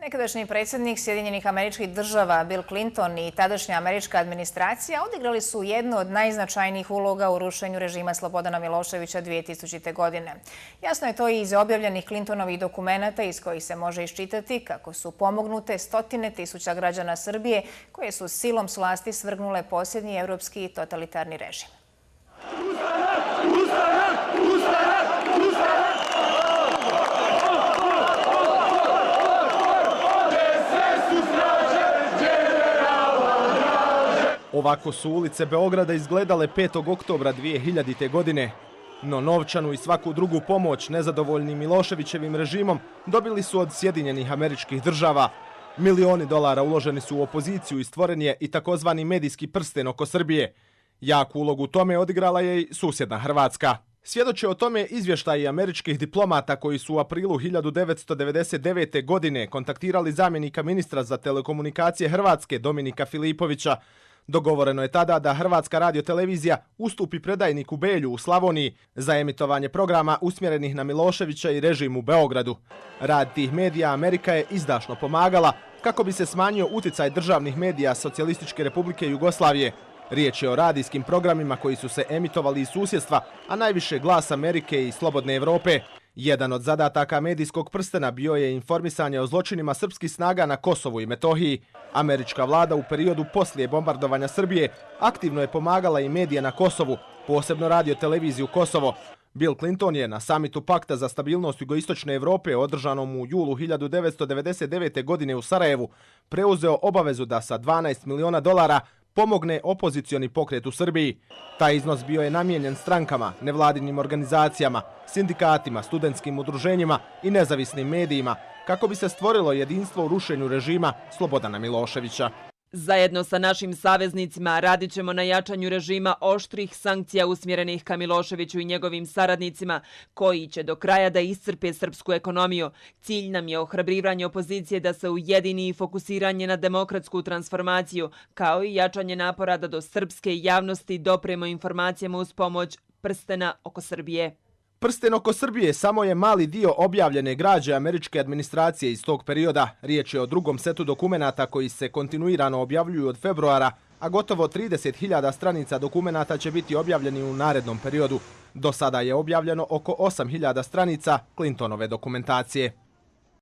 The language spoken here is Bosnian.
Nekadašnji predsjednik Sjedinjenih Američkih Država Bill Clinton i tadašnja američka administracija odigrali su jednu od najznačajnijih uloga u rušenju režima Slobodana Miloševića 2000. godine. Jasno je to i iz objavljenih Clintonovih dokumenata iz kojih se može iščitati kako su pomognute stotine tisuća građana Srbije koje su silom s vlasti svrgnule posljednji europski totalitarni režim. Ovako su ulice Beograda izgledale 5. oktobra 2000. godine. No novčanu i svaku drugu pomoć nezadovoljni Miloševićevim režimom dobili su od Sjedinjenih Američkih Država. Milioni dolara uloženi su u opoziciju i stvoren je i takozvani medijski prsten oko Srbije. Jaku ulogu u tome odigrala je i susjedna Hrvatska. Svjedoče o tome izvještaji američkih diplomata koji su u aprilu 1999. godine kontaktirali zamjenika ministra za telekomunikacije Hrvatske Dominika Filipovića. Dogovoreno je tada da Hrvatska radiotelevizija ustupi predajniku Belju u Slavoniji za emitovanje programa usmjerenih na Miloševića i režim u Beogradu. Rad tih medija Amerika je izdašno pomagala kako bi se smanjio utjecaj državnih medija Socijalističke Republike Jugoslavije. Riječ je o radijskim programima koji su se emitovali iz susjedstva, a najviše Glas Amerike i Slobodne Evrope. Jedan od zadataka medijskog prstena bio je informisanje o zločinima srpskih snaga na Kosovu i Metohiji. Američka vlada u periodu poslije bombardovanja Srbije aktivno je pomagala i medije na Kosovu, posebno radioteleviziju Kosovo. Bill Clinton je na samitu Pakta za stabilnost jugoistočne Evrope održanom u julu 1999. godine u Sarajevu preuzeo obavezu da sa 12 miliona dolara pomogne opozicioni pokret u Srbiji. Taj iznos bio je namijenjen strankama, nevladinim organizacijama, sindikatima, studentskim udruženjima i nezavisnim medijima kako bi se stvorilo jedinstvo u rušenju režima Slobodana Miloševića. Zajedno sa našim saveznicima radit ćemo na jačanju režima oštrih sankcija usmjerenih ka Miloševiću i njegovim saradnicima, koji će do kraja da iscrpe srpsku ekonomiju. Cilj nam je ohrabrivanje opozicije da se ujedini i fokusiranje na demokratsku transformaciju, kao i jačanje napora da do srpske javnosti dopremo informacijama uz pomoć prstena oko Srbije. Prsten oko Srbije samo je mali dio objavljene građe američke administracije iz tog perioda. Riječ je o drugom setu dokumenata koji se kontinuirano objavljuju od februara, a gotovo 30.000 stranica dokumenata će biti objavljeni u narednom periodu. Do sada je objavljeno oko 8.000 stranica Clintonove dokumentacije.